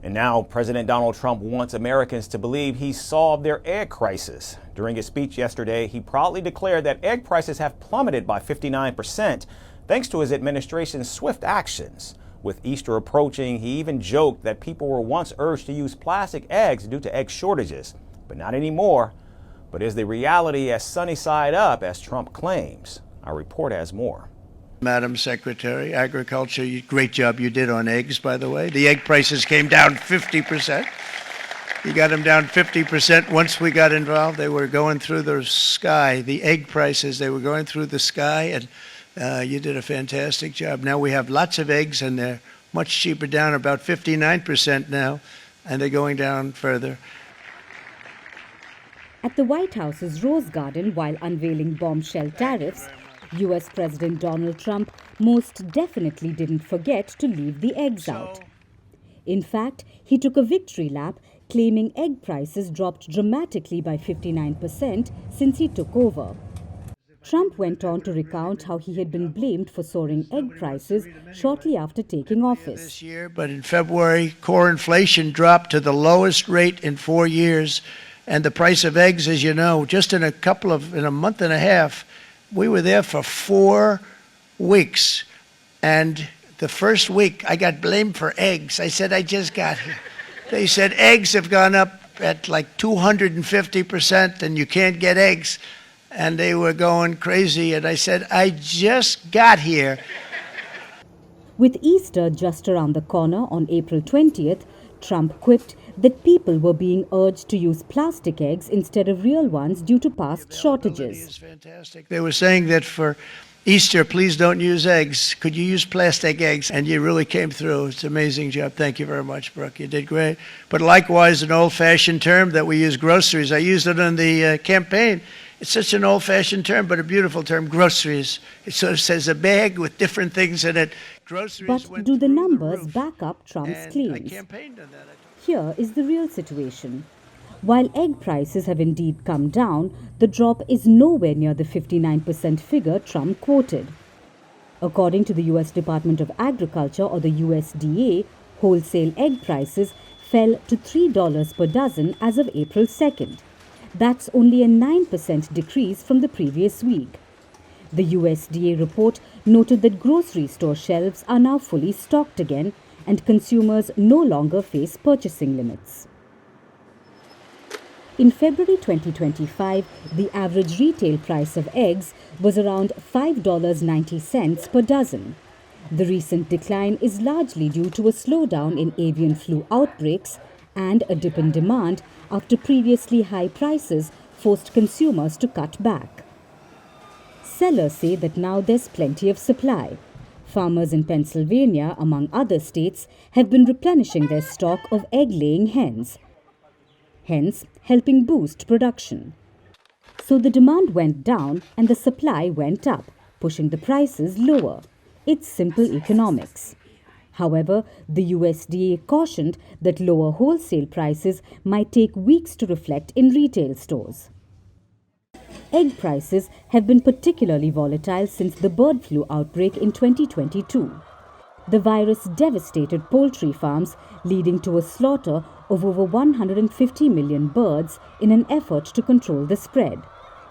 And now President Donald Trump wants Americans to believe he's solved their egg crisis. During his speech yesterday, he proudly declared that egg prices have plummeted by 59% thanks to his administration's swift actions. With Easter approaching, he even joked that people were once urged to use plastic eggs due to egg shortages, but not anymore. But is the reality as sunny side up as Trump claims? Our report has more. Madam Secretary, Agriculture, great job you did on eggs, by the way. The egg prices came down 50%. You got them down 50%. Once we got involved, they were going through the sky. The egg prices, they were going through the sky, and you did a fantastic job. Now we have lots of eggs, and they're much cheaper, down about 59% now, and they're going down further. At the White House's Rose Garden, while unveiling bombshell tariffs, U.S. President Donald Trump most definitely didn't forget to leave the eggs out. In fact, he took a victory lap, claiming egg prices dropped dramatically by 59% since he took over. Trump went on to recount how he had been blamed for soaring egg prices shortly after taking office. This year, but in February, core inflation dropped to the lowest rate in 4 years, and the price of eggs, as you know, just in a month and a half, we were there for 4 weeks, and the first week I got blamed for eggs. I said, I just got here. They said eggs have gone up at like 250% and you can't get eggs. And they were going crazy, and I said, I just got here. With Easter just around the corner on April 20th, Trump quipped that people were being urged to use plastic eggs instead of real ones due to past shortages. Fantastic. They were saying that for Easter, please don't use eggs. Could you use plastic eggs? And you really came through. It's an amazing job. Thank you very much, Brooke. You did great. But likewise, an old-fashioned term that we use, groceries. I used it in the campaign. It's such an old-fashioned term, but a beautiful term, groceries. It sort of says a bag with different things in it. Groceries. But do the numbers back up Trump's claims? I campaigned on that. Here is the real situation. While egg prices have indeed come down, the drop is nowhere near the 59% figure Trump quoted. According to the U.S. Department of Agriculture, or the USDA, wholesale egg prices fell to $3 per dozen as of April 2nd. That's only a 9% decrease from the previous week. The USDA report noted that grocery store shelves are now fully stocked again, and consumers no longer face purchasing limits. In February 2025, the average retail price of eggs was around $5.90 per dozen. The recent decline is largely due to a slowdown in avian flu outbreaks and a dip in demand after previously high prices forced consumers to cut back. Sellers say that now there's plenty of supply. Farmers in Pennsylvania, among other states, have been replenishing their stock of egg-laying hens, hence helping boost production. So the demand went down and the supply went up, pushing the prices lower. It's simple economics. However, the USDA cautioned that lower wholesale prices might take weeks to reflect in retail stores. Egg prices have been particularly volatile since the bird flu outbreak in 2022. The virus devastated poultry farms, leading to a slaughter of over 150 million birds in an effort to control the spread.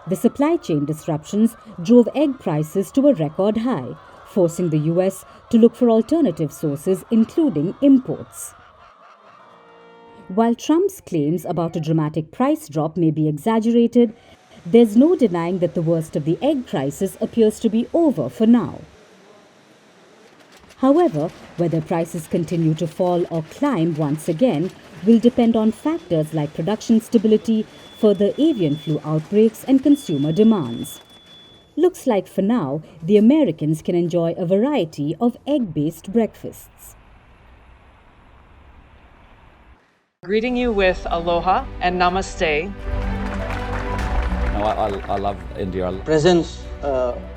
The supply chain disruptions drove egg prices to a record high, forcing the US to look for alternative sources, including imports. While Trump's claims about a dramatic price drop may be exaggerated, there's no denying that the worst of the egg crisis appears to be over for now. However, whether prices continue to fall or climb once again will depend on factors like production stability, further avian flu outbreaks, and consumer demands. Looks like for now, the Americans can enjoy a variety of egg-based breakfasts. Greeting you with aloha and namaste. I love India. Presence,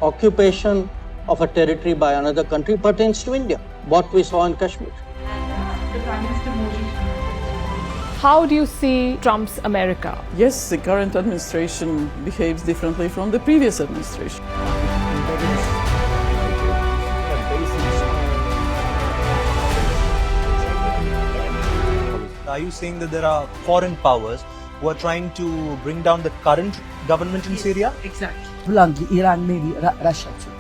occupation of a territory by another country pertains to India, what we saw in Kashmir. The Prime Minister Modi. How do you see Trump's America? Yes, the current administration behaves differently from the previous administration. Are you saying that there are foreign powers who are trying to bring down the current government in Syria? Exactly. Bluntly, Iran, maybe Russia too.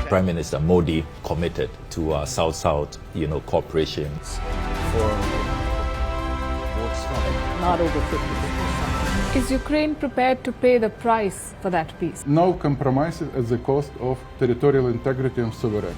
Prime Minister Modi committed to South-South, cooperation. Not over 50%. Is Ukraine prepared to pay the price for that peace? No compromises at the cost of territorial integrity and sovereignty.